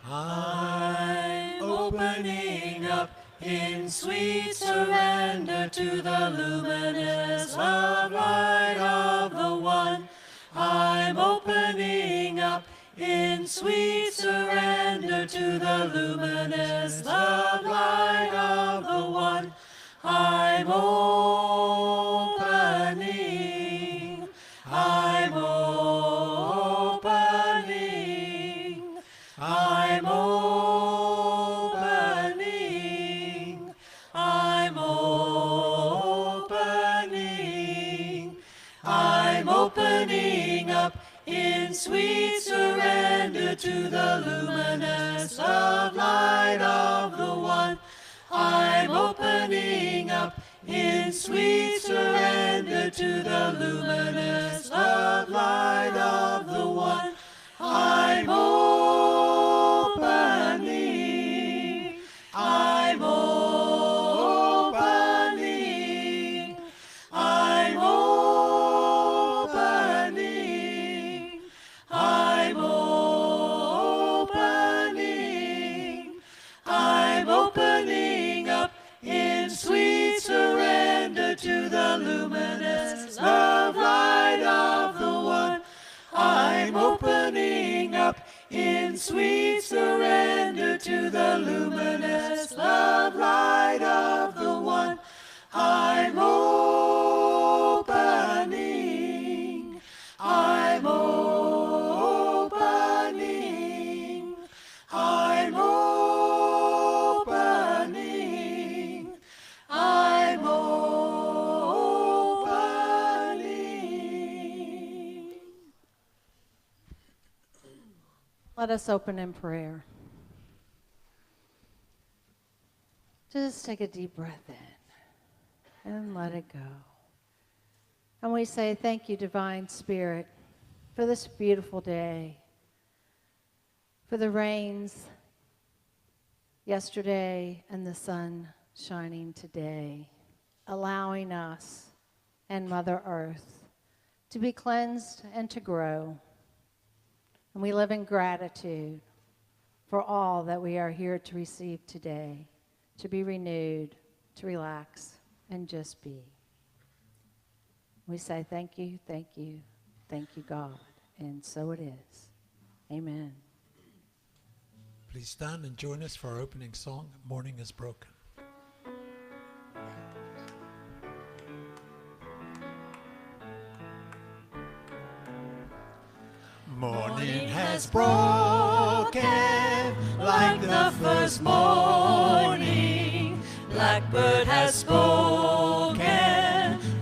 I'm opening up in sweet surrender to the luminous love light of the One. I'm opening up in sweet surrender to the luminous love light of the One. I'm opening, I'm opening, I'm opening, I'm opening, I'm opening up in sweet surrender to the luminous love light of the One. I'm opening up in sweet surrender to the luminous love light of the One. I'm opening, I'm opening, I'm opening, I'm opening, I'm opening up in sweet surrender to the luminous love light of the One. I'm opening up in sweet surrender to the luminous love light of the One. I'm opening, I'm opening, I'm opening, I'm opening. Let us open in prayer. Just take a deep breath in and let it go. And we say, thank you, Divine Spirit, for this beautiful day, for the rains yesterday and the sun shining today, allowing us and Mother Earth to be cleansed and to grow. And we live in gratitude for all that we are here to receive today, to be renewed, to relax, and just be. We say thank you, God. And so it is. Amen. Please stand and join us for our opening song, Morning is Broken. Morning has broken like the first morning. Blackbird has spoken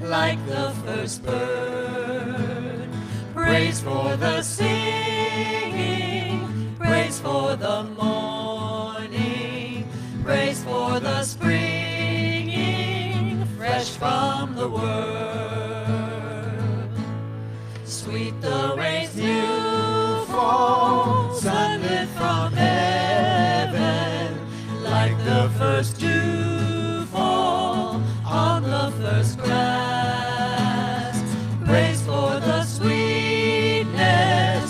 like the first bird. Praise for the singing, praise for the morning, praise for the springing, fresh from the word. Sweet the rain's new fall, sunlit from heaven, like the first dew fall on the first grass. Praise for the sweetness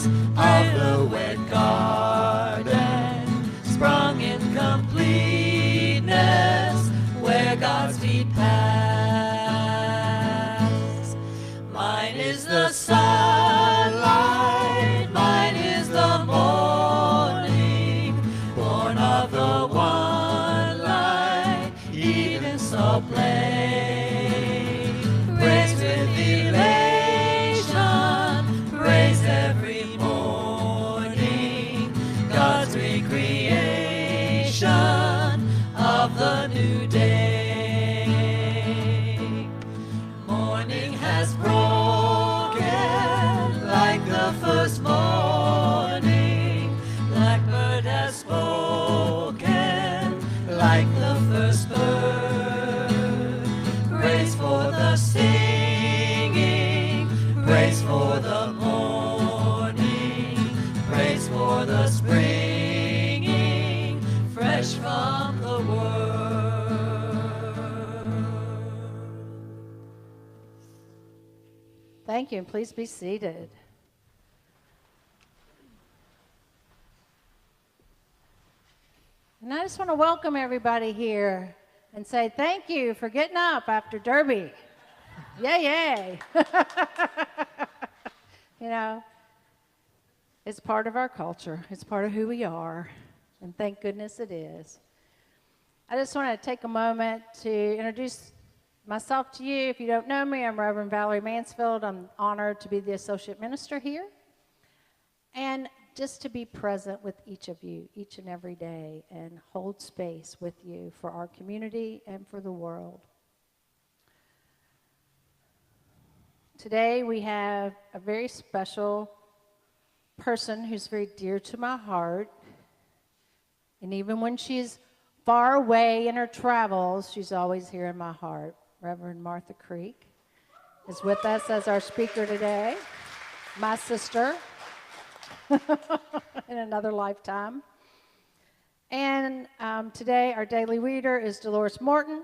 of the wet garden, sprung in completeness where God's feet pass. Mine is the sunlight, mine is the morning, born of the one light, even so plain. Praise with elation, praise every morning, God's recreation of the new day. Morning has broken like the first morning. Blackbird has spoken like the first bird. Praise for the singing, praise for the morning, praise for the springing, fresh from the word. Thank you, and please be seated. And I just want to welcome everybody here and say thank you for getting up after Derby. Yay, yay. You know, it's part of our culture. It's part of who we are. And thank goodness it is. I just want to take a moment to introduce myself to you. If you don't know me, I'm Reverend Valerie Mansfield. I'm honored to be the associate minister here. And just to be present with each of you each and every day and hold space with you for our community and for the world. Today we have a very special person who's very dear to my heart. And even when she's far away in her travels, she's always here in my heart. Reverend Martha Creek is with us as our speaker today, my sister in another lifetime. And today our daily reader is Dolores Morton.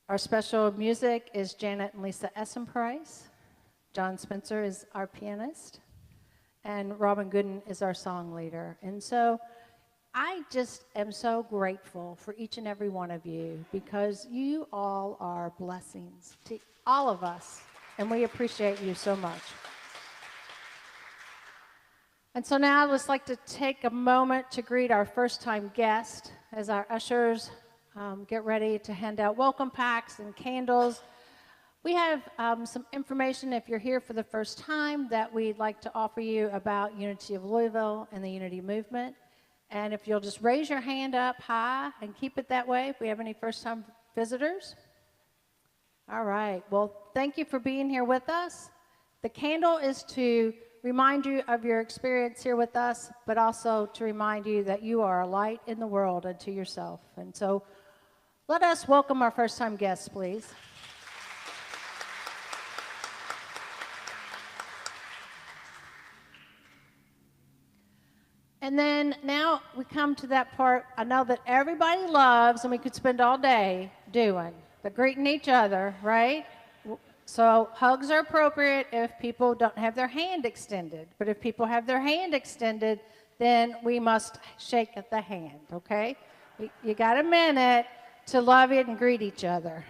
Our special music is Janet and Lisa Essenpreis. John Spencer is our pianist. And Robin Gooden is our song leader. And so I just am so grateful for each and every one of you because you all are blessings to all of us. And we appreciate you so much. And so now I'd just like to take a moment to greet our first-time guest as our ushers get ready to hand out welcome packs and candles. We have some information, if you're here for the first time, that we'd like to offer you about Unity of Louisville and the Unity Movement. And if you'll just raise your hand up high and keep it that way if we have any first-time visitors. All right. Well, thank you for being here with us. The candle is to remind you of your experience here with us, but also to remind you that you are a light in the world unto yourself. And so let us welcome our first-time guests, please. And then now we come to that part I know that everybody loves and we could spend all day doing, the greeting each other, right? So hugs are appropriate if people don't have their hand extended. But if people have their hand extended, then we must shake the hand, okay? You got a minute to love it and greet each other.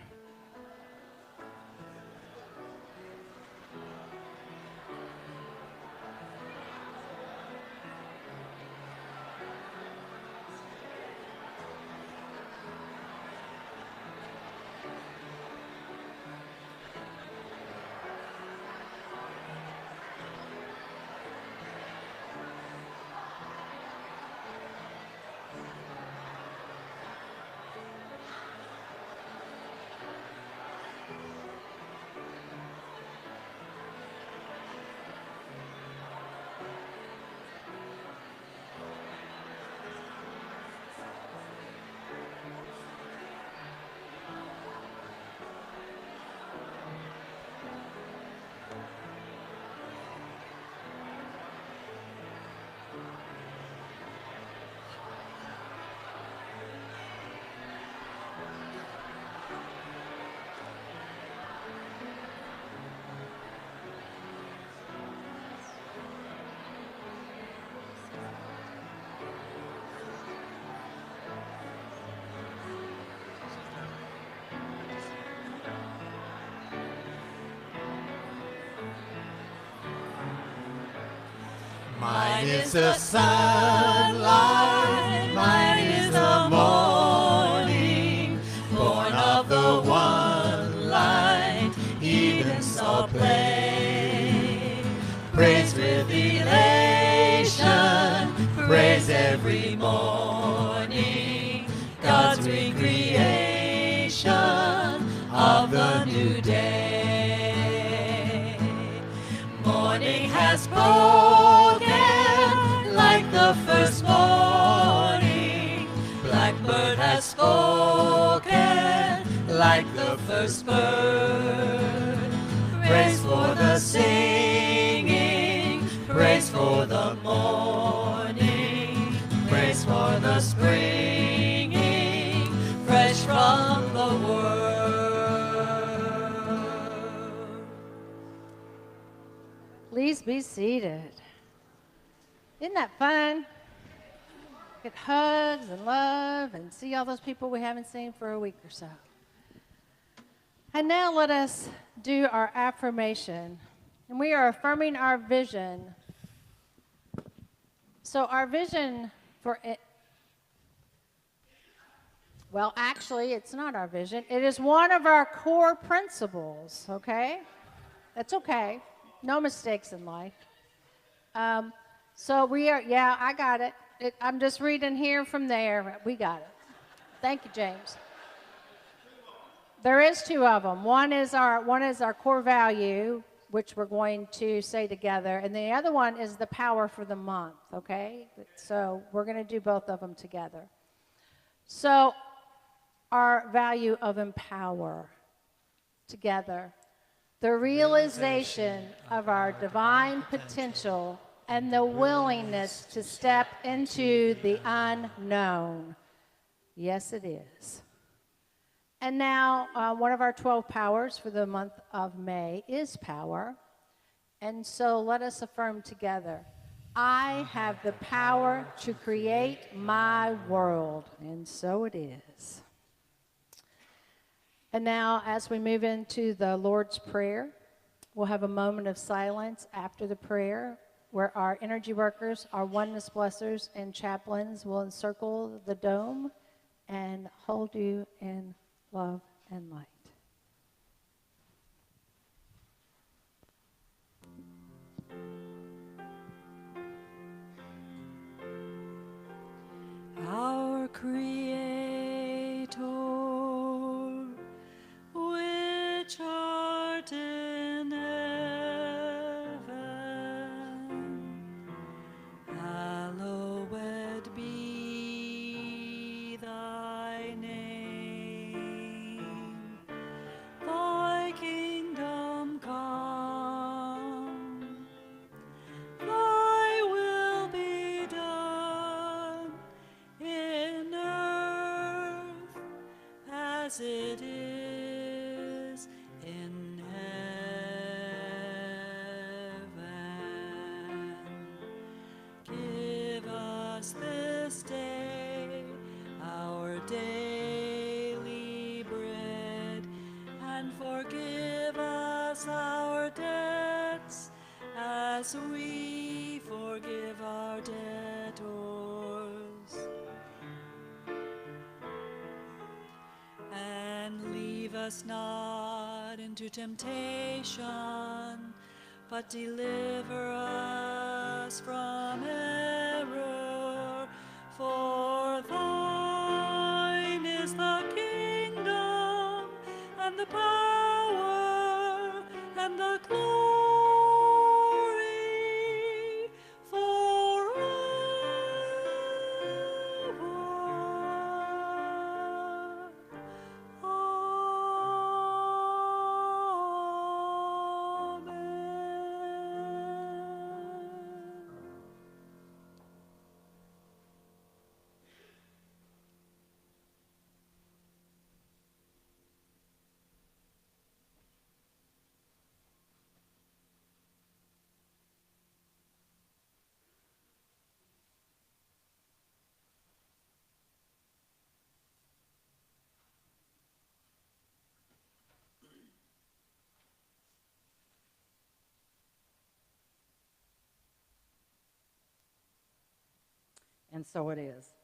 Mine is the sunlight, mine is the morning, born of the one light, even saw play. Praise with elation, praise every morning, God's recreation of the new day. Morning has spoken like the first morning. Blackbird has spoken like the first bird. Praise for the singing, praise for the morning, praise for the springing, fresh from the word. Please be seated. Isn't that fun? Get hugs and love and see all those people we haven't seen for a week or so. And now let us do our affirmation. And we are affirming our vision. So our vision for it, well, actually, it's not our vision. It is one of our core principles, okay? That's okay. No mistakes in life. So we are, yeah, I got it. I'm just reading here from there. We got it. Thank you, James. There is two of them. One is our core value, which we're going to say together, and the other one is the power for the month, okay? So we're going to do both of them together. So our value of empower together. The realization of our divine potential and the willingness to step into the unknown. Yes, it is. And now, one of our 12 powers for the month of May is power. And so let us affirm together. I have the power to create my world. And so it is. And now, as we move into the Lord's Prayer, we'll have a moment of silence after the prayer where our energy workers, our oneness blessers, and chaplains will encircle the dome and hold you in love and light. Our Creator, which art in heaven, hallowed be thy name. Thy kingdom come, thy will be done in earth as it is in heaven. Give us this day our daily bread, and forgive us our debts as we forgive our debtors. And leave us not into temptation, but deliver us from error. For thine is the kingdom, and the power, and the glory forever. And so it is.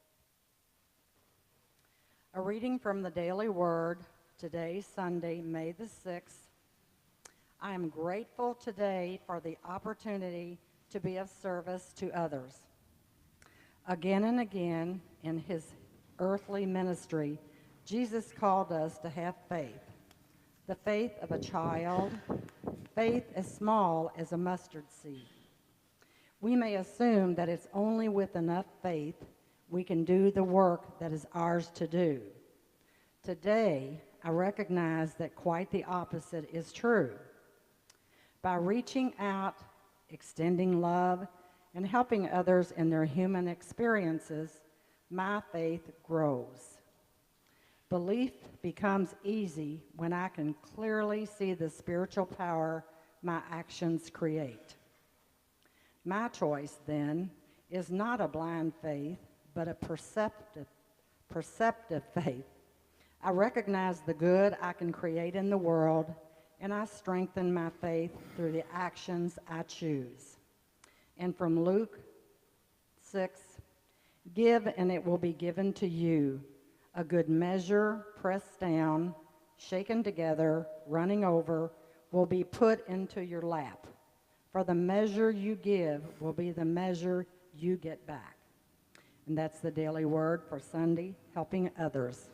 A reading from the Daily Word, today, Sunday, May the 6th. I am grateful today for the opportunity to be of service to others. Again and again in his earthly ministry, Jesus called us to have faith. The faith of a child, faith as small as a mustard seed. We may assume that it's only with enough faith we can do the work that is ours to do. Today, I recognize that quite the opposite is true. By reaching out, extending love, and helping others in their human experiences, my faith grows. Belief becomes easy when I can clearly see the spiritual power my actions create. My choice, then, is not a blind faith, but a perceptive faith. I recognize the good I can create in the world, and I strengthen my faith through the actions I choose. And from Luke 6, give and it will be given to you, a good measure, pressed down, shaken together, running over, will be put into your lap. For the measure you give will be the measure you get back. And that's the daily word for Sunday, helping others.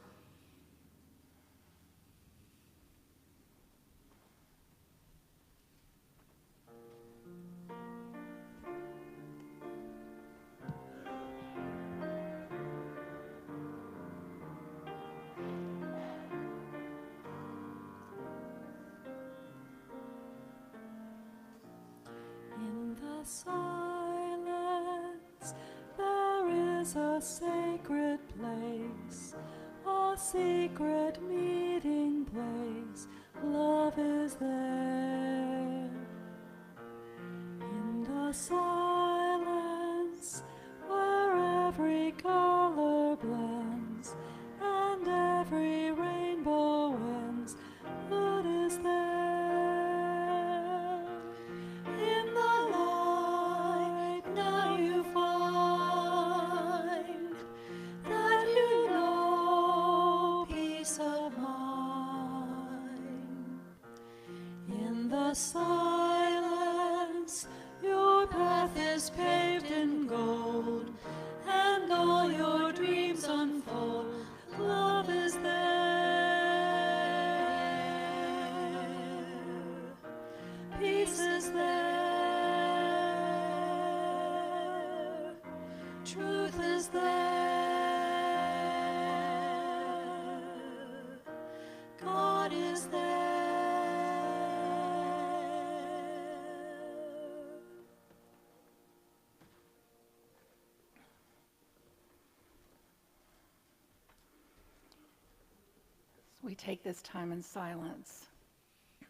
In the silence, there is a sacred place, a secret meeting place. Love is there. In the silence, where every color blends and every rainbow ends, good is there. In the light, now you find that you know peace of mind. In the silence, your path is paved in gold, and all your dreams unfold. Love is there. Peace is there. Truth is there. God is there. So we take this time in silence. I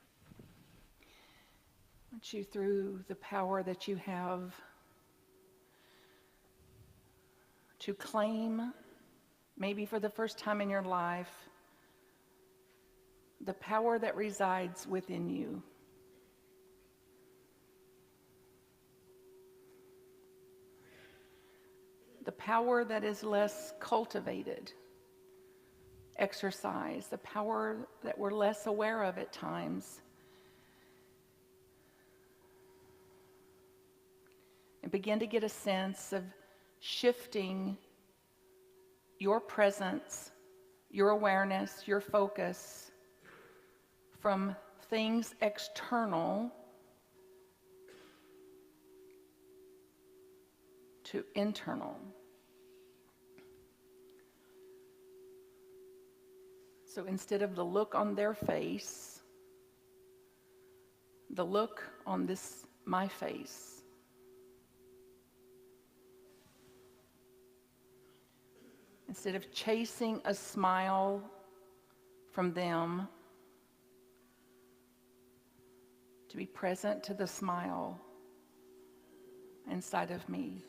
want you, through the power that you have, to claim, maybe for the first time in your life, the power that resides within you. The power that is less cultivated, exercised, the power that we're less aware of at times. And begin to get a sense of shifting your presence, your awareness, your focus from things external to internal. So instead of the look on their face, the look on this, my face. Instead of chasing a smile from them, to be present to the smile inside of me.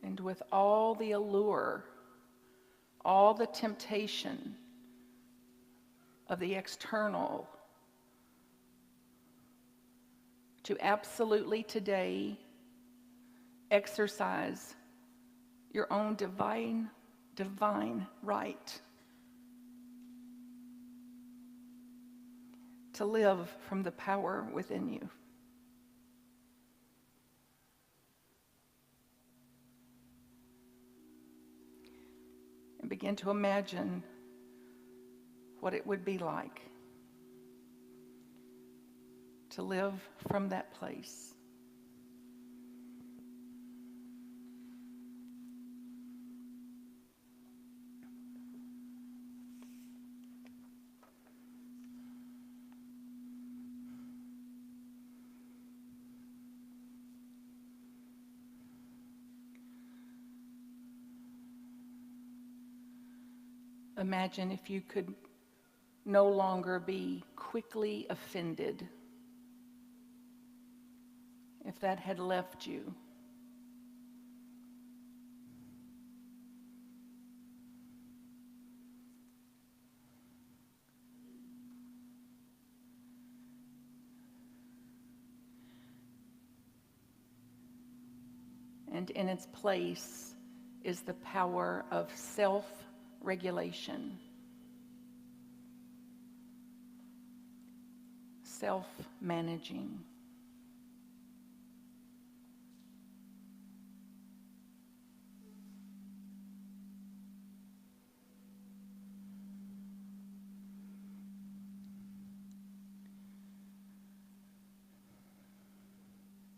And with all the allure, all the temptation of the external, to absolutely today exercise your own divine right to live from the power within you. And begin to imagine what it would be like to live from that place. Imagine if you could no longer be quickly offended if that had left you. And in its place is the power of self-regulation, self-managing.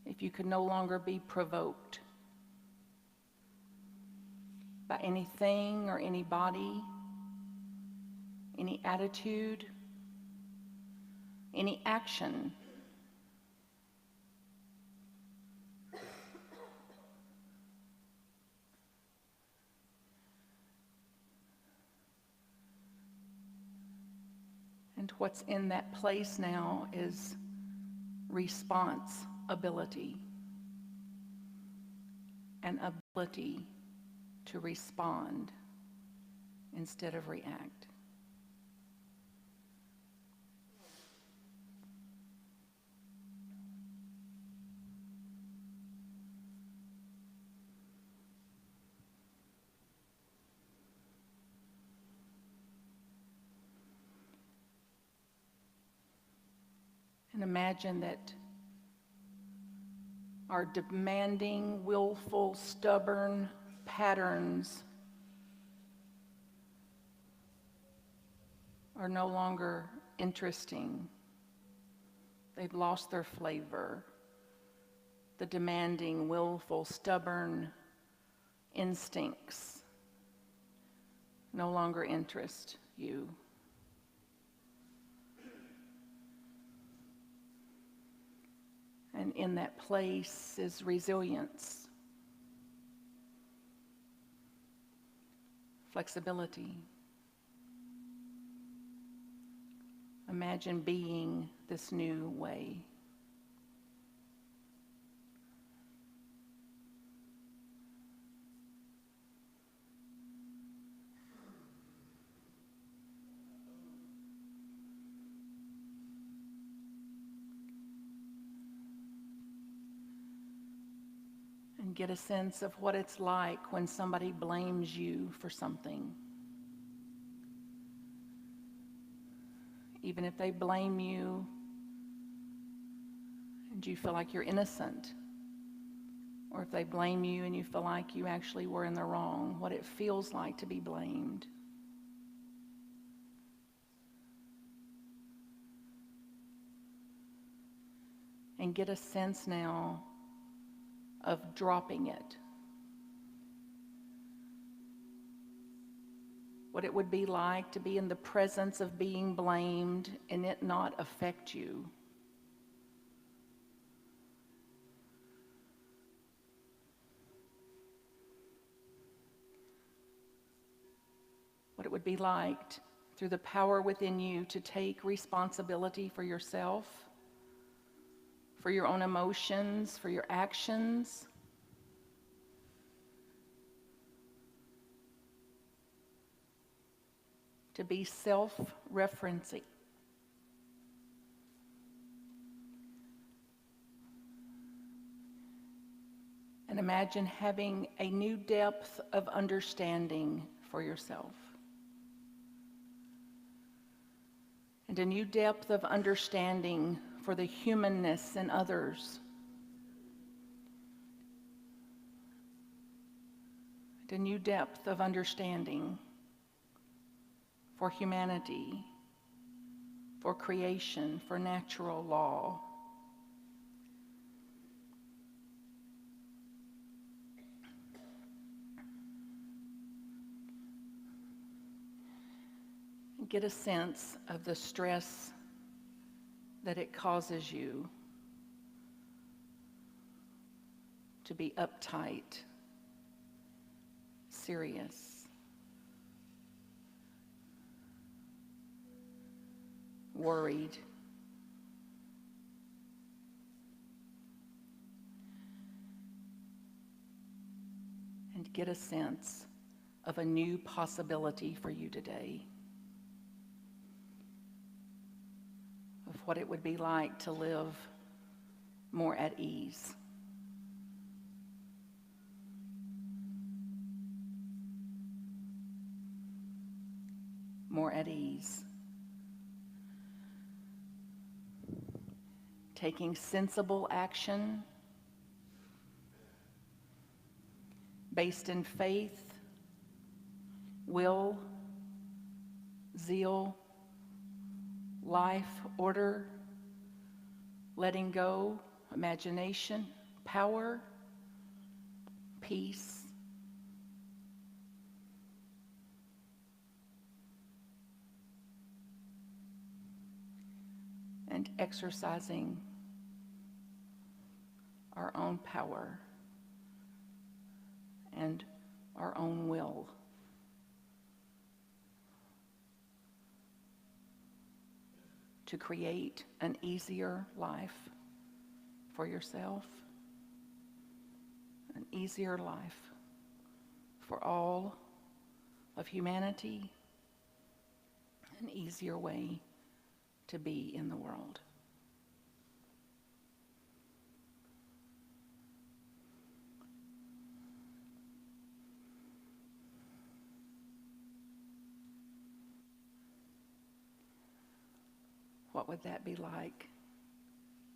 If you could no longer be provoked by anything or anybody, any attitude, any action, and what's in that place now is responsibility, an ability to respond instead of react. And imagine that our demanding, willful, stubborn patterns are no longer interesting. They've lost their flavor. The demanding, willful, stubborn instincts no longer interest you. And in that place is resilience, flexibility. Imagine being this new way. And get a sense of what it's like when somebody blames you for something. Even if they blame you and you feel like you're innocent, or if they blame you and you feel like you actually were in the wrong, what it feels like to be blamed. And get a sense now of dropping it. What it would be like to be in the presence of being blamed and it not affect you. What it would be like through the power within you to take responsibility for yourself, for your own emotions, for your actions. To be self-referencing. And imagine having a new depth of understanding for yourself. And a new depth of understanding for the humanness in others. And a new depth of understanding for humanity, for creation, for natural law. And get a sense of the stress that it causes you to be uptight, serious, worried, and get a sense of a new possibility for you today, of what it would be like to live more at ease. More at ease. Taking sensible action based in faith, will, zeal, life, order, letting go, imagination, power, peace, and exercising our own power and our own will. To create an easier life for yourself, an easier life for all of humanity, an easier way to be in the world. What would that be like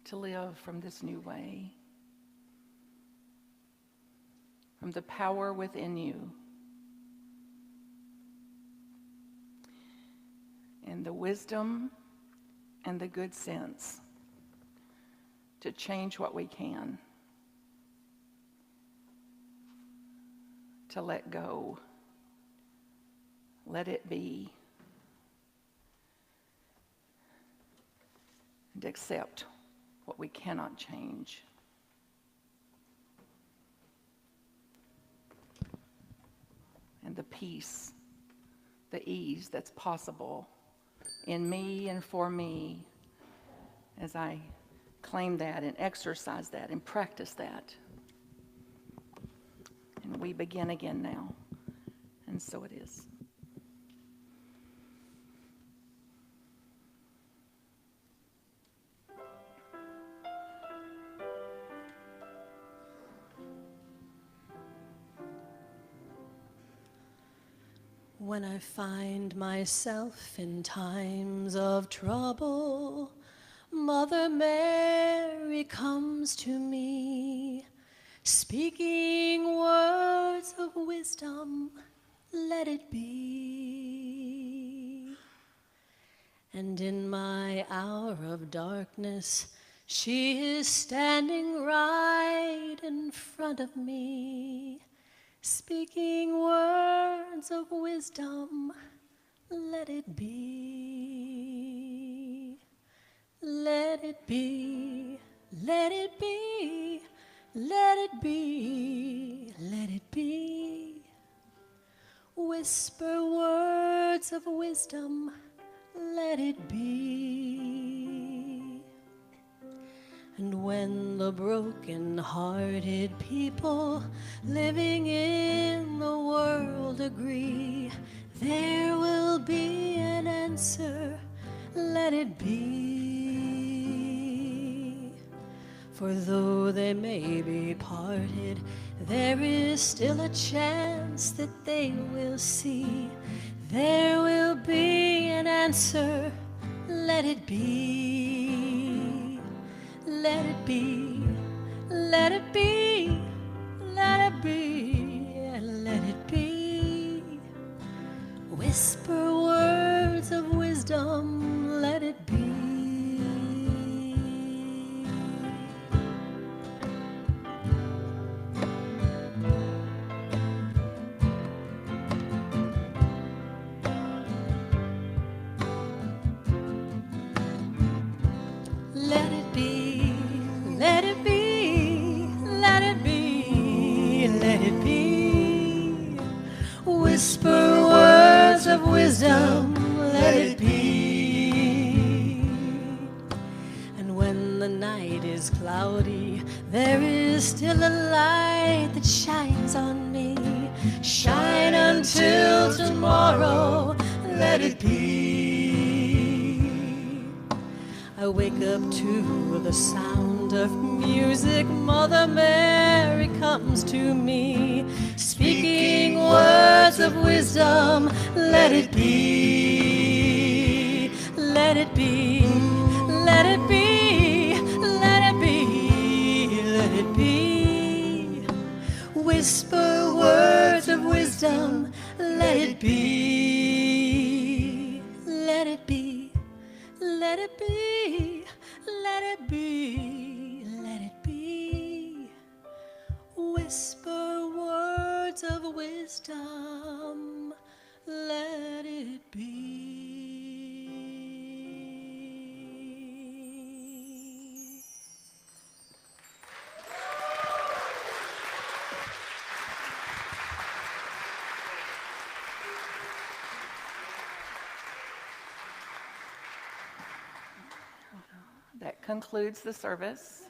to live from this new way? From the power within you and the wisdom and the good sense to change what we can, to let go, let it be, and accept what we cannot change. And the peace, the ease that's possible in me and for me as I claim that and exercise that and practice that. And we begin again now. And so it is. When I find myself in times of trouble, Mother Mary comes to me, speaking words of wisdom, let it be. And in my hour of darkness, she is standing right in front of me, speaking words of wisdom, let it be. Let it be, let it be, let it be, let it be. Whisper words of wisdom, let it be. And when the broken-hearted people living in the world agree, there will be an answer, let it be. For though they may be parted, there is still a chance that they will see. There will be an answer, let it be. Let it be, let it be, let it be, let it be. Whisper words of wisdom, let it be. Let it be, let it be, let it be, let it be. Whisper words of wisdom, let it be. And when the night is cloudy, there is still a light that shines on me. shine until tomorrow. Let it be. I wake up to the sound of music. Mother Mary comes to me, speaking words of wisdom. Let it be. Let it be. Let it be. Let it be. Let it be. Whisper words of wisdom. Let it be. Let it be. Let it be. Let it be. Let it be. Whisper words of wisdom. Let it be. That concludes the service.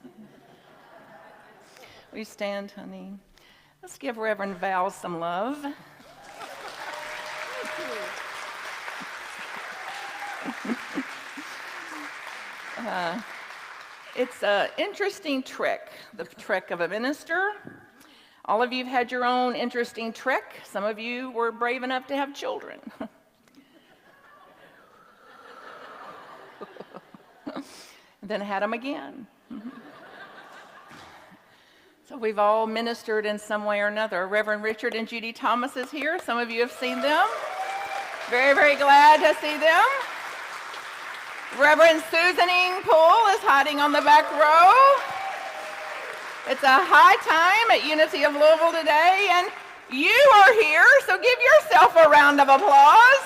Will you stand, honey? Let's give Reverend Val some love. It's an interesting trick, the trick of a minister. All of you have had your own interesting trick. Some of you were brave enough to have children. Then had them again. So we've all ministered in some way or another. Reverend Richard and Judy Thomas is here. Some of you have seen them. Very, very glad to see them. Reverend Susan Poole is hiding on the back row. It's a high time at Unity of Louisville today, and you are here, so give yourself a round of applause.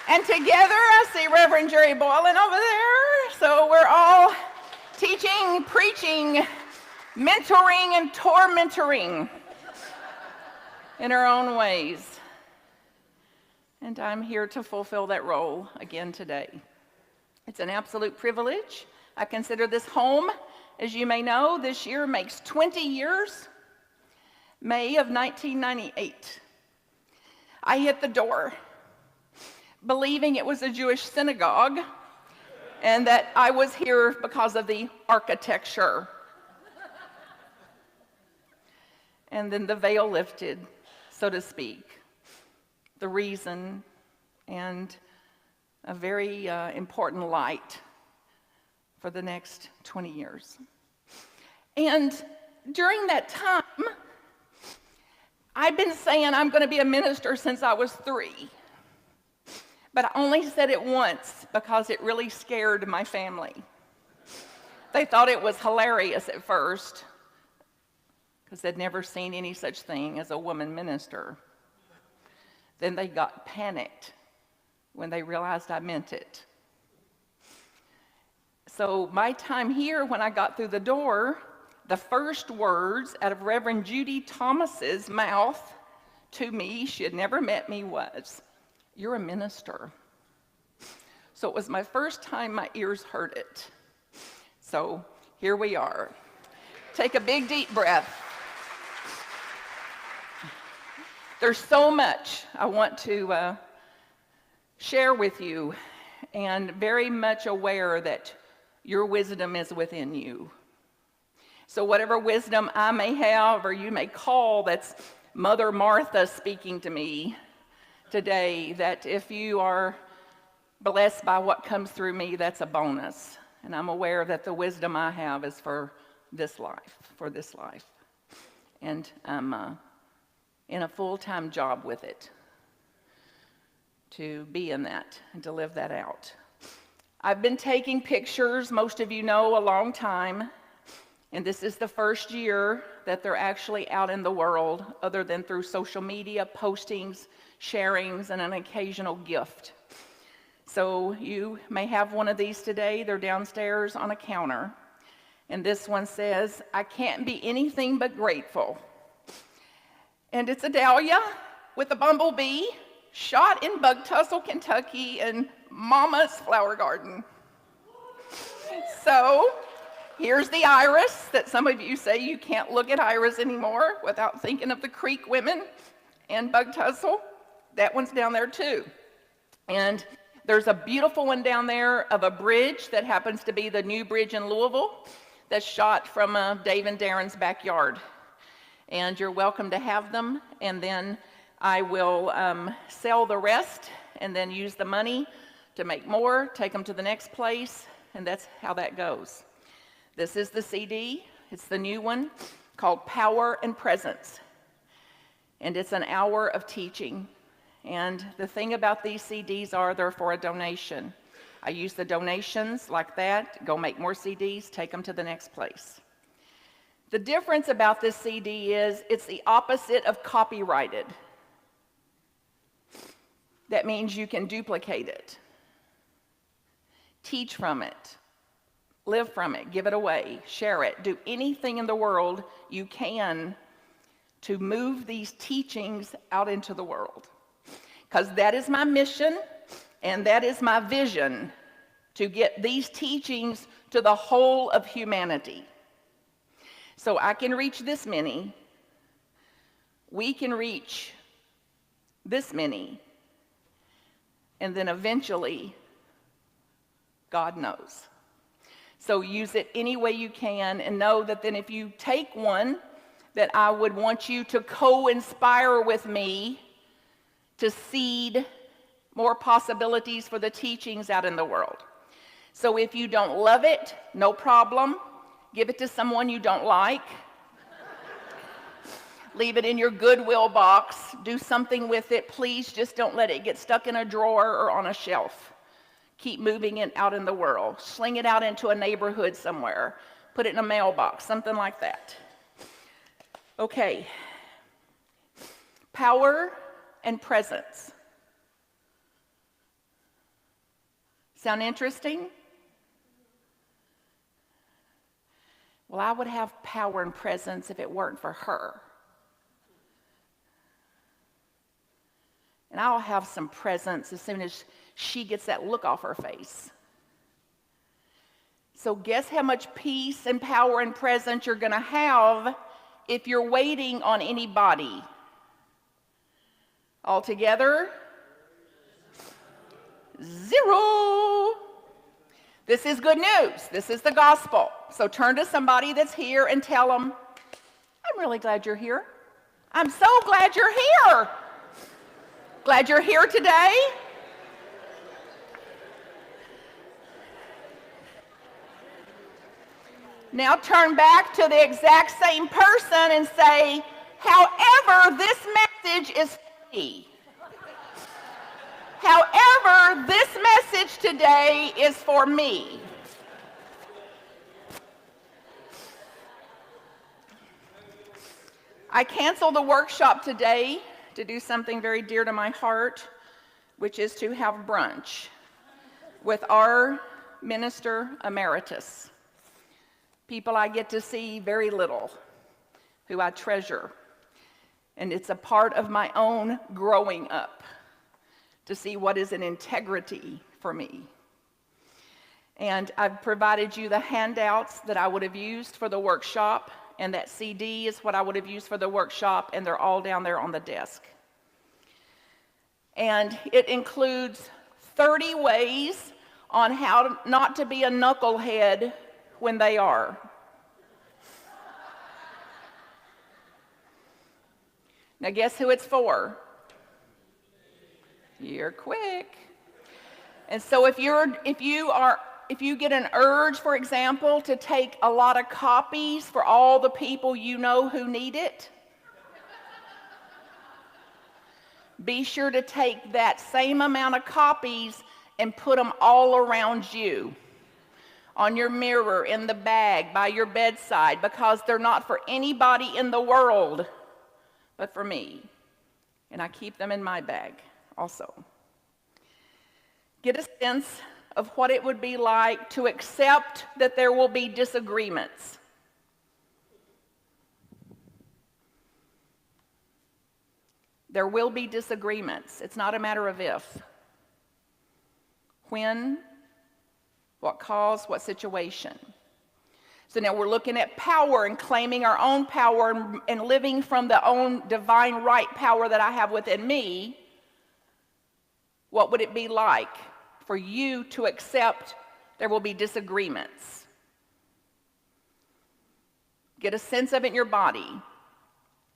And together, I see Reverend Jerry Boylan over there. So we're all teaching, preaching, mentoring, and tormentoring in our own ways. And I'm here to fulfill that role again today. It's an absolute privilege. I consider this home. As you may know, this year makes 20 years, May of 1998. I hit the door, believing it was a Jewish synagogue and that I was here because of the architecture. And then the veil lifted, so to speak, the reason and a very important light for the next 20 years. And during that time, I've been saying I'm going to be a minister since I was 3. But I only said it once because it really scared my family. They thought it was hilarious at first because they'd never seen any such thing as a woman minister. Then they got panicked when they realized I meant it. So my time here, when I got through the door, the first words out of Reverend Judy Thomas's mouth to me, she had never met me, was, "You're a minister." So it was my first time my ears heard it. So here we are. Take a big deep breath. There's so much I want to share with you, and very much aware that your wisdom is within you. So whatever wisdom I may have, or you may call, that's Mother Martha speaking to me today, that if you are blessed by what comes through me, that's a bonus. And I'm aware that the wisdom I have is for this life, And I'm in a full-time job with it, to be in that and to live that out. I've been taking pictures, most of you know, a long time, and this is the first year that they're actually out in the world, other than through social media, postings, sharings, and an occasional gift. So you may have one of these today. They're downstairs on a counter. And this one says, "I can't be anything but grateful." And it's a dahlia with a bumblebee shot in Bug Tussle, Kentucky, in Mama's flower garden. So here's the iris that some of you say you can't look at iris anymore without thinking of the Creek women and Bug Tussle. That one's down there too. And there's a beautiful one down there of a bridge that happens to be the new bridge in Louisville that's shot from Dave and Darren's backyard. And you're welcome to have them. And then I will sell the rest and then use the money to make more, take them to the next place, and that's how that goes. This is the CD. It's the new one called Power and Presence. And it's an hour of teaching. And the thing about these CDs are they're for a donation. I use the donations like that, go make more CDs, take them to the next place. The difference about this CD is it's the opposite of copyrighted. That means you can duplicate it, teach from it, live from it, give it away, share it, do anything in the world you can to move these teachings out into the world. Because that is my mission and that is my vision, to get these teachings to the whole of humanity. So I can reach this many, we can reach this many, and then eventually, God knows. So use it any way you can, and know that then if you take one, that I would want you to co-inspire with me to seed more possibilities for the teachings out in the world. So if you don't love it, no problem. Give it to someone you don't like. Leave it in your Goodwill box. Do something with it. Please just don't let it get stuck in a drawer or on a shelf. Keep moving it out in the world. Sling it out into a neighborhood somewhere. Put it in a mailbox, something like that. Okay. Power and presence. Sound interesting? Well, I would have power and presence if it weren't for her. And I'll have some presence as soon as she gets that look off her face. So guess how much peace and power and presence you're going to have if you're waiting on anybody? Altogether, 0. This is good news. This is the gospel. So turn to somebody that's here and tell them, I'm really glad you're here. I'm so glad you're here. Glad you're here today. Now turn back to the exact same person and say, however, this message is for me. However, this message today is for me. I canceled the workshop today to do something very dear to my heart, which is to have brunch with our minister emeritus. People I get to see very little, who I treasure. And it's a part of my own growing up to see what is an integrity for me. And I've provided you the handouts that I would have used for the workshop, and that CD is what I would have used for the workshop, and they're all down there on the desk. And it includes 30 ways on how not to be a knucklehead when they are. Now guess who it's for? You're quick. And so if you get an urge, for example, to take a lot of copies for all the people you know who need it, be sure to take that same amount of copies and put them all around you, on your mirror, in the bag, by your bedside, because they're not for anybody in the world but for me. And I keep them in my bag also. Get a sense of what it would be like to accept that there will be disagreements. There will be disagreements. It's not a matter of if. When, what cause, what situation. So now we're looking at power and claiming our own power and living from the own divine right power that I have within me. What would it be like for you to accept there will be disagreements? Get a sense of it in your body.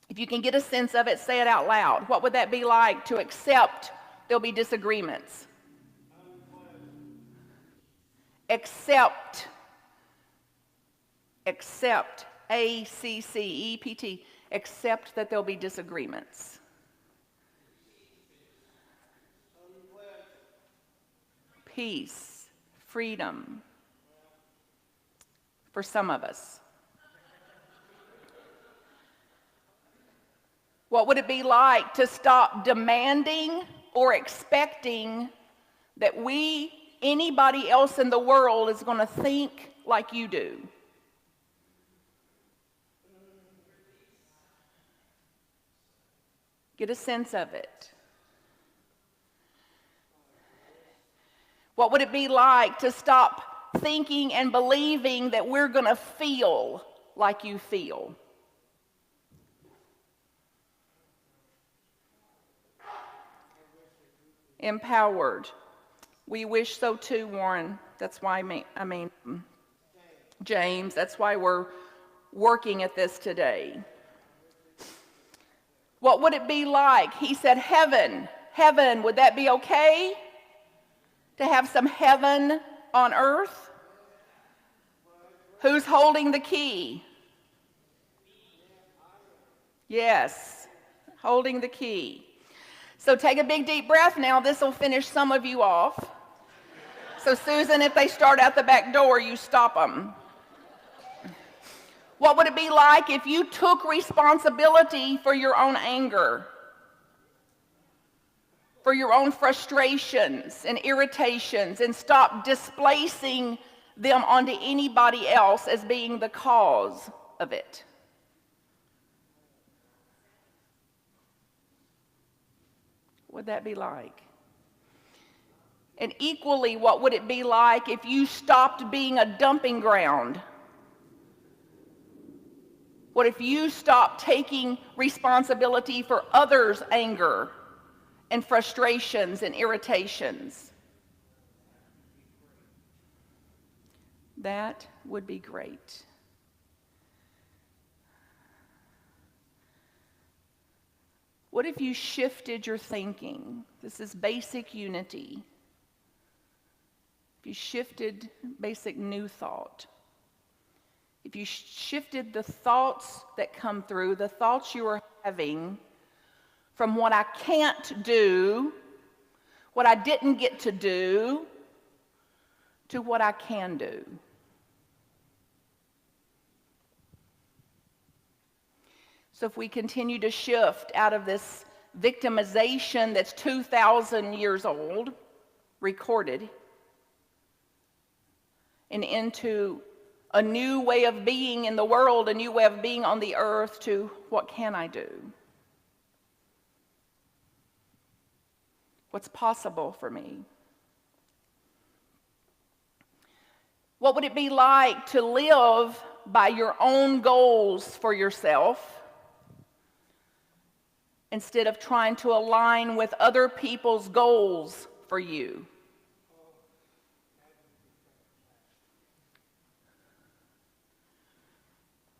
If you can get a sense of it, say it out loud. What would that be like to accept there'll be disagreements? Accept, A-C-C-E-P-T, accept that there'll be disagreements. Peace, freedom, for some of us. What would it be like to stop demanding or expecting that anybody else in the world is going to think like you do? Get a sense of it. What would it be like to stop thinking and believing that we're going to feel like you feel? Empowered. We wish so too, Warren. That's why I mean, James, that's why we're working at this today. What would it be like? He said heaven. Heaven, would that be okay? To have some heaven on earth? Who's holding the key? Yes, holding the key. So take a big deep breath now. This will finish some of you off. So Susan, if they start out the back door, you stop them. What would it be like if you took responsibility for your own anger, for your own frustrations and irritations, and stopped displacing them onto anybody else as being the cause of it? What would that be like? And equally, what would it be like if you stopped being a dumping ground? What if you stopped taking responsibility for others' anger and frustrations and irritations? That would be great. What if you shifted your thinking? This is basic unity. If you shifted basic new thought. If you shifted the thoughts that come through, the thoughts you are having, from what I can't do, what I didn't get to do, to what I can do. So if we continue to shift out of this victimization that's 2,000 years old, recorded, and into a new way of being in the world, a new way of being on the earth, to what can I do? What's possible for me? What would it be like to live by your own goals for yourself instead of trying to align with other people's goals for you?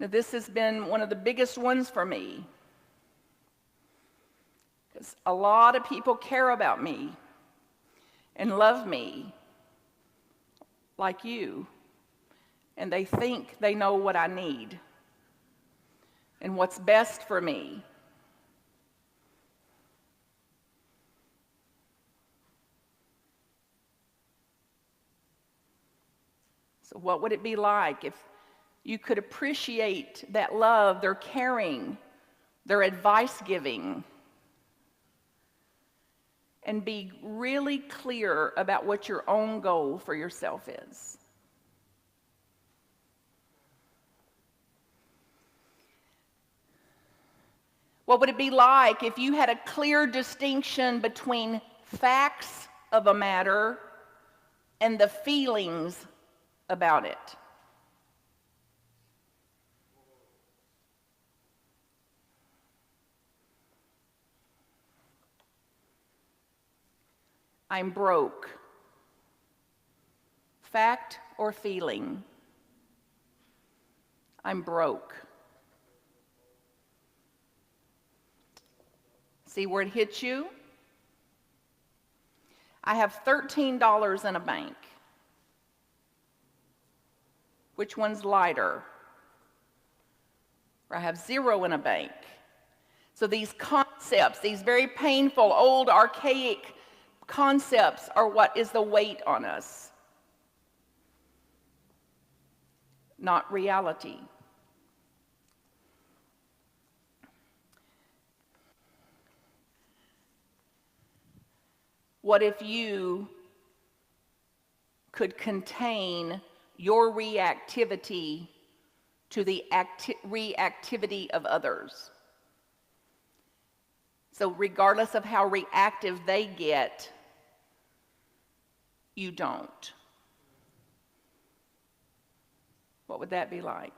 Now, this has been one of the biggest ones for me, because a lot of people care about me and love me like you, and they think they know what I need and what's best for me. So what would it be like if you could appreciate that love, their caring, their advice giving, and be really clear about what your own goal for yourself is? What would it be like if you had a clear distinction between facts of a matter and the feelings about it? I'm broke. Fact or feeling? I'm broke. See where it hits you? I have $13 in a bank. Which one's lighter? Or I have 0 in a bank. So these concepts, these very painful, old, archaic concepts are what is the weight on us, not reality. What if you could contain your reactivity to the reactivity of others? So regardless of how reactive they get, you don't. What would that be like?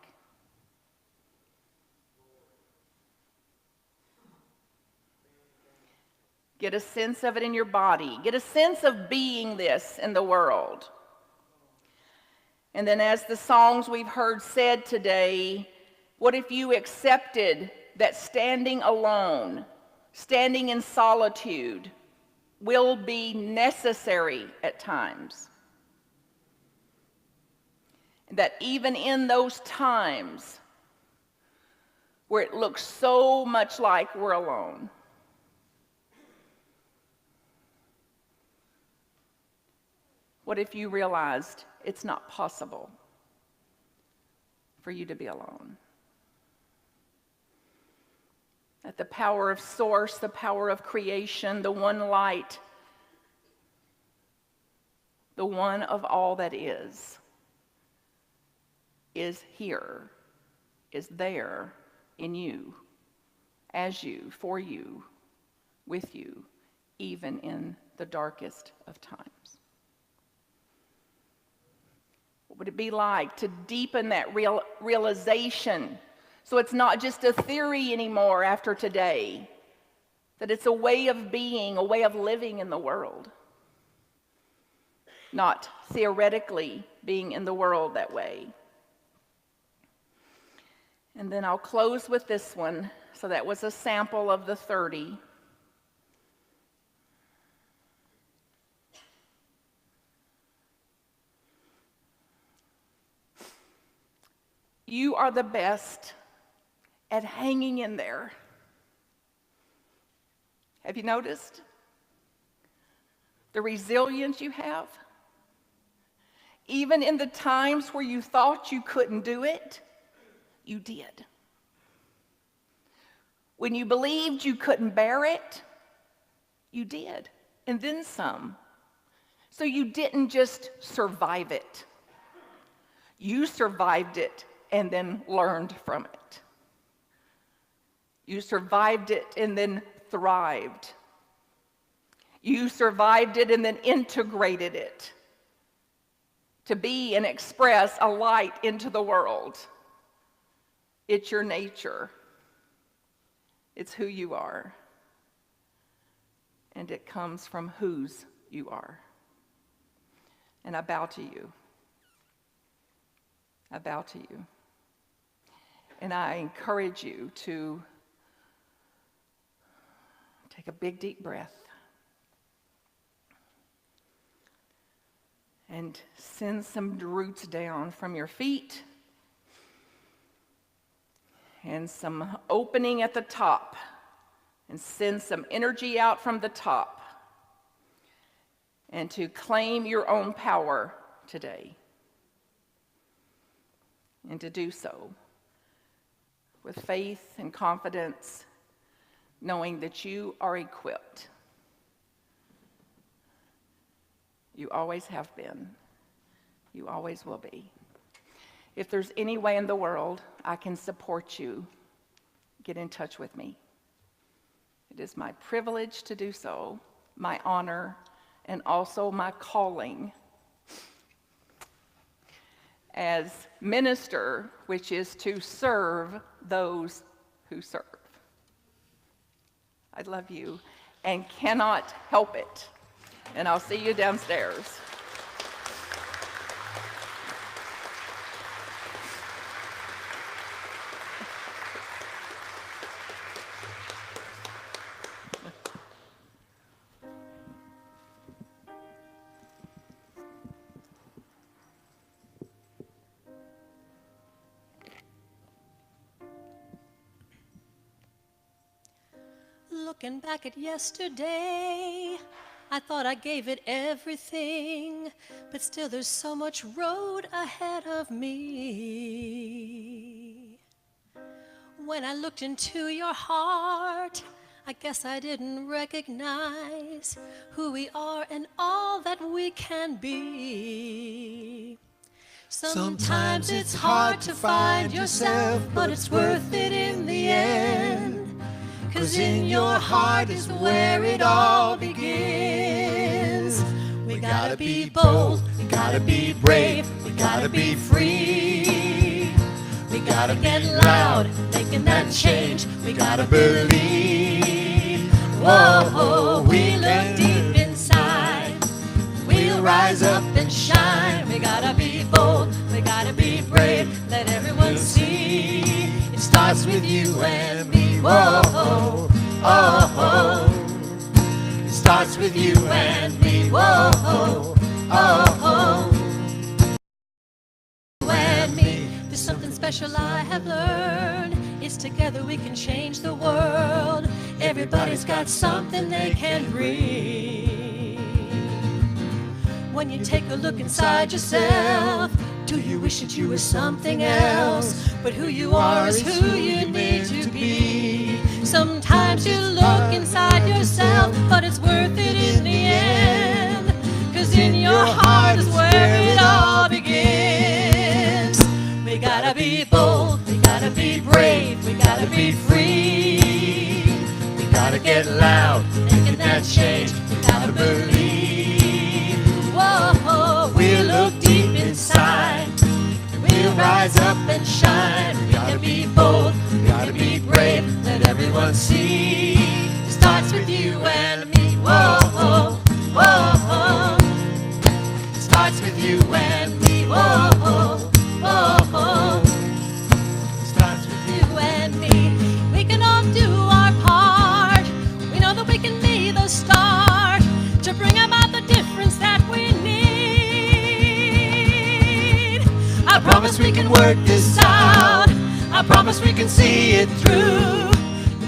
Get a sense of it in your body. Get a sense of being this in the world. And then as the songs we've heard said today, what if you accepted that standing alone, standing in solitude, will be necessary at times? And that even in those times where it looks so much like we're alone, what if you realized it's not possible for you to be alone? That the power of source, the power of creation, the one light, the one of all that is here, is there in you, as you, for you, with you, even in the darkest of times. What would it be like to deepen that realization so it's not just a theory anymore after today, that it's a way of being, a way of living in the world, not theoretically being in the world that way? And then I'll close with this one. So that was a sample of the 30. You are the best at hanging in there. Have you noticed the resilience you have? Even in the times where you thought you couldn't do it, you did. When you believed you couldn't bear it, you did, and then some. So you didn't just survive it. You survived it and then learned from it. You survived it and then thrived. You survived it and then integrated it to be and express a light into the world. It's your nature. It's who you are. And it comes from whose you are. And I bow to you. I bow to you. And I encourage you to take a big, deep breath and send some roots down from your feet and some opening at the top, and send some energy out from the top, and to claim your own power today, and to do so with faith and confidence, knowing that you are equipped. You always have been. You always will be. If there's any way in the world I can support you, get in touch with me. It is my privilege to do so, my honor, and also my calling as minister, which is to serve those who serve. I love you and cannot help it. And I'll see you downstairs. Looking back at yesterday, I thought I gave it everything, but still there's so much road ahead of me. When I looked into your heart, I guess I didn't recognize who we are and all that we can be. Sometimes it's hard to find yourself, but it's worth it in the end. 'Cause in your heart is where it all begins. We gotta be bold, we gotta be brave, we gotta be free. We gotta get loud, making that change, we gotta believe. Whoa, we look deep inside, we'll rise up and shine. We gotta be bold, we gotta be brave, let everyone see. It starts with you and me. Whoa, oh, oh. It starts with you and me. Whoa, oh, oh. You and me. There's something special I have learned. It's together we can change the world. Everybody's got something they can bring. When you take a look inside yourself, do you wish that you were something else? But who you are is who you need to be. Sometimes you look inside yourself, but it's worth it in the end. 'Cause in your heart is where it all begins. We gotta be bold, we gotta be brave, we gotta be free. We gotta get loud, making that change, we gotta believe. Whoa, we look deep inside, we'll rise up and shine. We gotta be bold, we gotta be brave, let everyone see. It starts with you and me. Whoa, whoa. It starts with you and me. Whoa, whoa. It starts with you and me. We can all do our part. We know that we can be the start to bring about the difference that we need. I promise we can work this out. I promise we can see it through.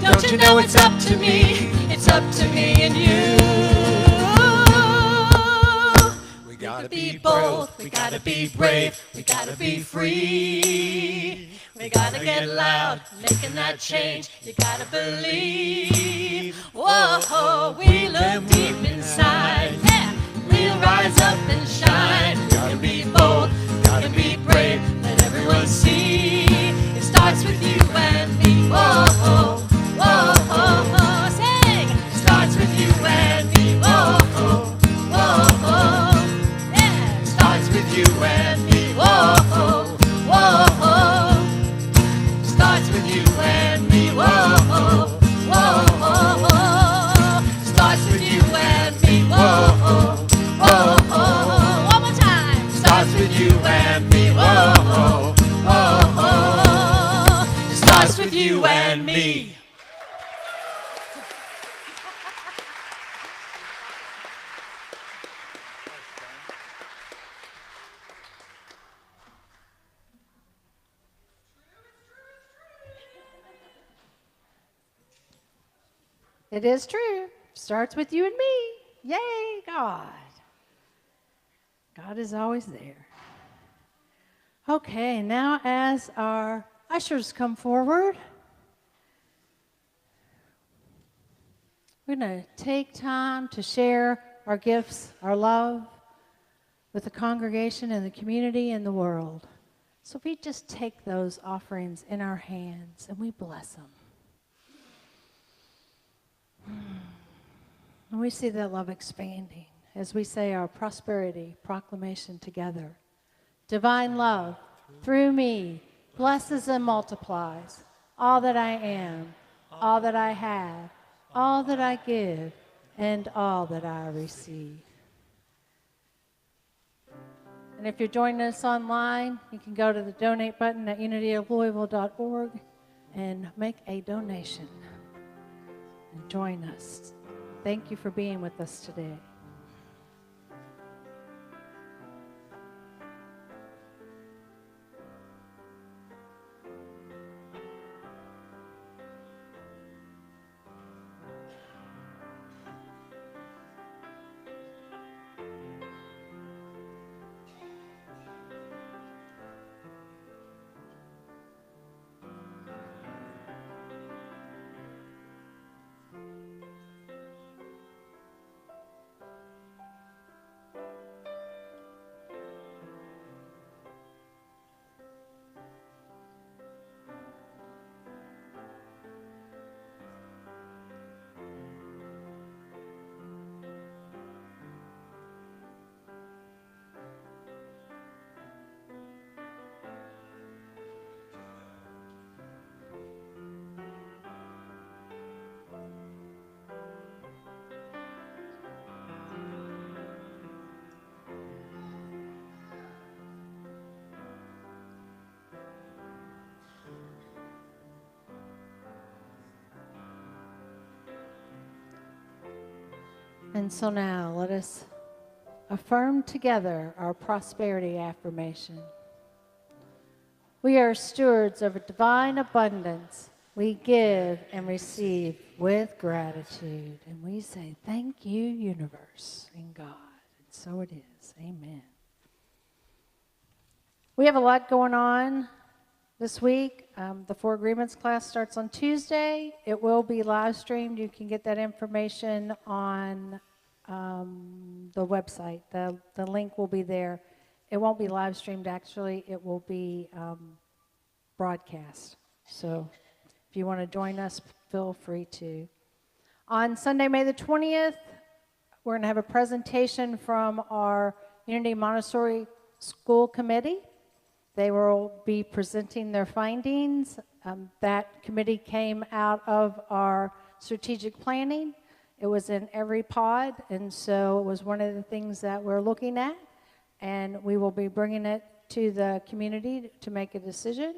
Don't you know it's up to me? It's up to me and you. We gotta be bold, we gotta be brave, we gotta be free. We gotta get loud, making that change, you gotta believe. Whoa, we look deep inside, yeah. We'll rise up and shine. We gotta be bold, gotta be brave, let everyone see. It starts with you and me. Whoa, sing. It starts with you and me. Whoa, yeah. It starts with you and me. Whoa. It starts with you and me. Whoa. It starts with you and me. Whoa. One more time. It starts with you and me. Whoa. It starts with you and me. It is true. Starts with you and me. Yay, God. God is always there. Okay, now as our ushers come forward, we're going to take time to share our gifts, our love with the congregation and the community and the world. So if we just take those offerings in our hands and we bless them. And we see that love expanding as we say our prosperity proclamation together. Divine love, through me, blesses and multiplies all that I am, all that I have, all that I give, and all that I receive. And if you're joining us online, you can go to the donate button at unityoflouisville.org and make a donation and join us. Thank you for being with us today. And so now let us affirm together our prosperity affirmation. We are stewards of a divine abundance. We give and receive with gratitude. And we say, thank you, universe and God. And so it is. Amen. We have a lot going on this week. The Four Agreements class starts on Tuesday. It will be live streamed. You can get that information on the website. The link will be there. It won't be live streamed, actually. It will be broadcast. So if you want to join us, feel free to. On Sunday, May the 20th, we're going to have a presentation from our Unity Montessori School Committee. They will be presenting their findings. That committee came out of our strategic planning. It was in every pod, and so it was one of the things that we're looking at, and we will be bringing it to the community to make a decision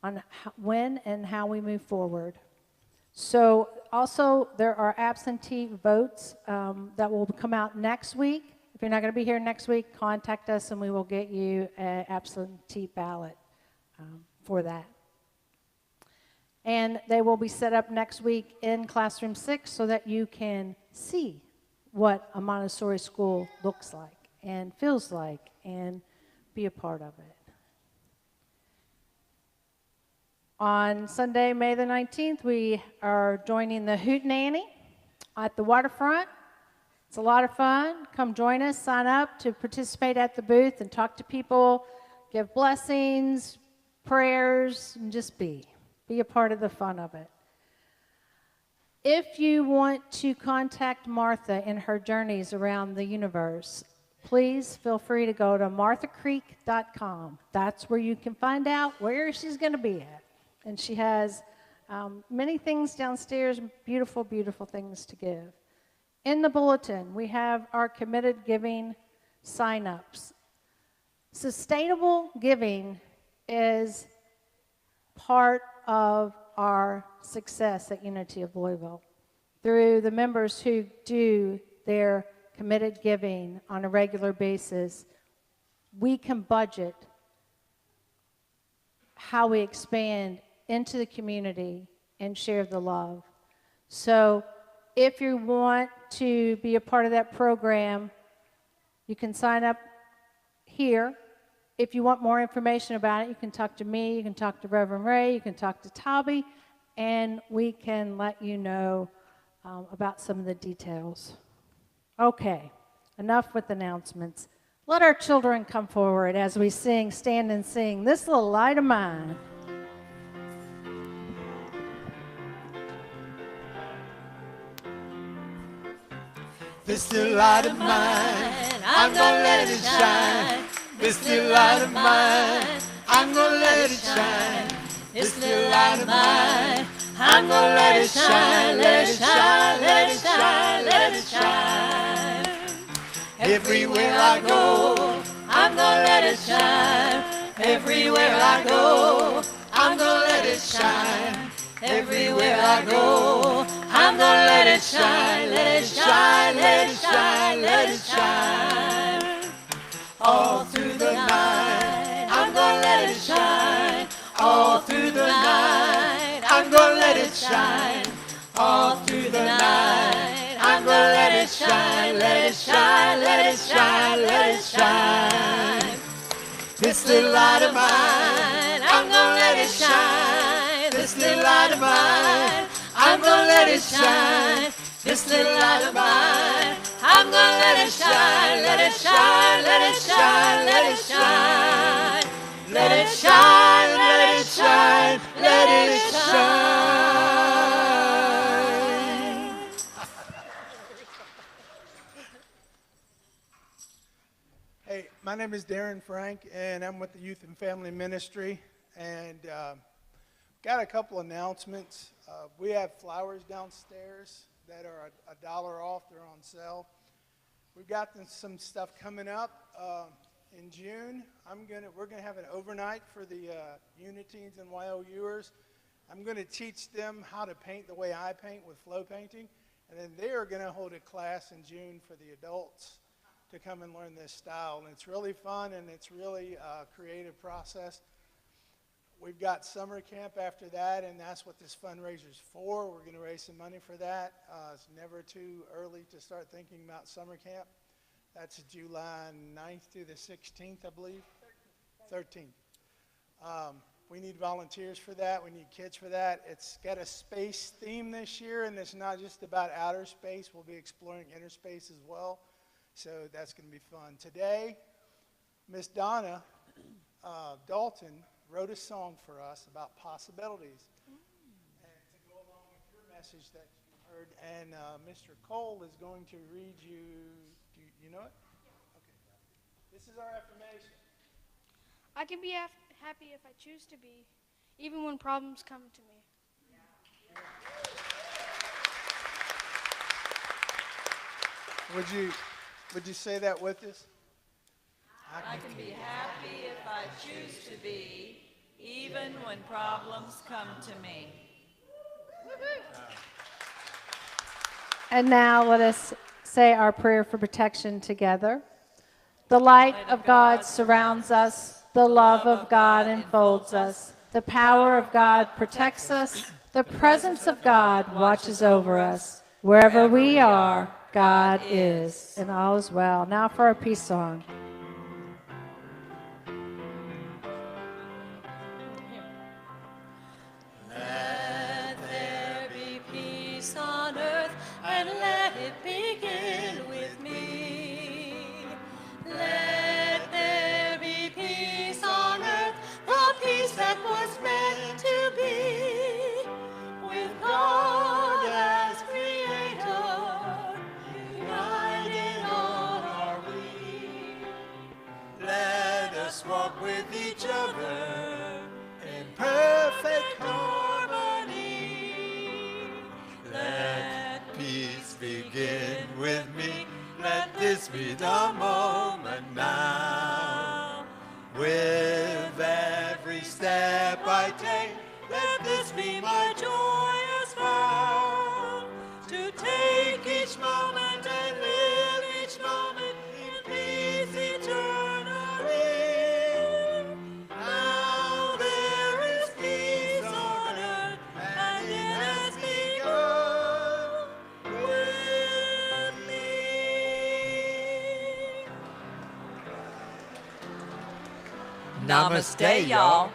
on when and how we move forward. So also there are absentee votes that will come out next week. If you're not going to be here next week, contact us and we will get you an absentee ballot for that. And they will be set up next week in Classroom 6 so that you can see what a Montessori school looks like and feels like and be a part of it. On Sunday, May the 19th, we are joining the Hootenanny at the waterfront. It's a lot of fun. Come join us, sign up to participate at the booth and talk to people, give blessings, prayers, and just be a part of the fun of it. If you want to contact Martha in her journeys around the universe, please feel free to go to marthacreek.com. That's where you can find out where she's going to be at. And she has many things downstairs, beautiful, beautiful things to give. In the bulletin, we have our committed giving sign-ups. Sustainable giving is part of our success at Unity of Louisville. Through the members who do their committed giving on a regular basis, we can budget how we expand into the community and share the love. So if you want to be a part of that program, you can sign up here. If you want more information about it, you can talk to me, you can talk to Reverend Ray, you can talk to Toby, and we can let you know about some of the details. Okay, enough with announcements. Let our children come forward as we sing, stand and sing, This Little Light of Mine. This little light of mine, I'm gonna let it shine. This little light of mine, I'm gonna let it shine. This little light of mine, I'm gonna let it shine, let it shine, let it shine, let it shine. Everywhere I go, I'm gonna let it shine. Everywhere I go, I'm gonna let it shine. Everywhere I go, I'm gonna let it shine. Let it shine, let it shine, let it shine. All through the night, I'm gonna let it shine. All through the night, I'm gonna let it shine. All through the night, I'm gonna let it shine, let it shine, let it shine, let it shine. This little light of mine, I'm gonna let it shine. This little light of mine, I'm gonna let it shine. This little light of mine, I'm gonna let it shine, let it shine, let it shine, let it shine. Let it shine, let it shine, let it shine. Hey, my name is Darren Frank, and I'm with the Youth and Family Ministry. And got a couple announcements. We have flowers downstairs that are $1 off. They're on sale. We've got some stuff coming up in June. We're gonna have an overnight for the Uniteens and YOUers. I'm gonna teach them how to paint the way I paint with flow painting, and then they are gonna hold a class in June for the adults to come and learn this style. And it's really fun, and it's really a creative process. We've got summer camp after that, and that's what this fundraiser's for. We're going to raise some money for that. It's never too early to start thinking about summer camp. That's July 9th through the 16th, I believe. 13th. We need volunteers for that. We need kids for that. It's got a space theme this year, and it's not just about outer space. We'll be exploring inner space as well. So that's going to be fun. Today, Miss Donna Dalton wrote a song for us about possibilities. And to go along with your message that you heard, and Mr. Cole is going to read you, do you know it? Okay. This is our affirmation. I can be happy if I choose to be, even when problems come to me. Would you say that with us? I can be happy if I choose to be, even when problems come to me. And now let us say our prayer for protection together. The light of God surrounds us. The love of God enfolds us. The power of God protects us. The presence of God watches over us. Wherever we are, God is. And all is well. Now for our peace song. Let there be peace on earth, and let it begin with me. Let there be peace on earth, the peace that was meant to be. With God as creator, united all are we. Let us walk with each other in perfect harmony. Let peace begin with me. Let this be the moment now. With every step I take, let this be my joyous vow. To take each moment and live each moment in peace eternally. Now there is peace on earth, and it has begun with me. Namaste, y'all.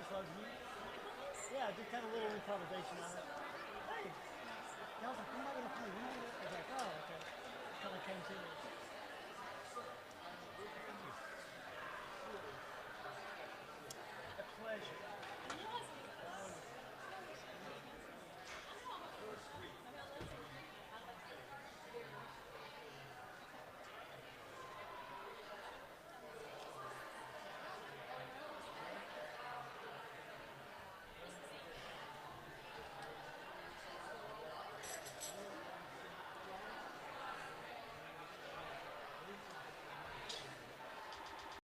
So yeah, just kind of a little improvisation on it. I was like, I'm not gonna play. I was like, oh, okay. Kind of came to me.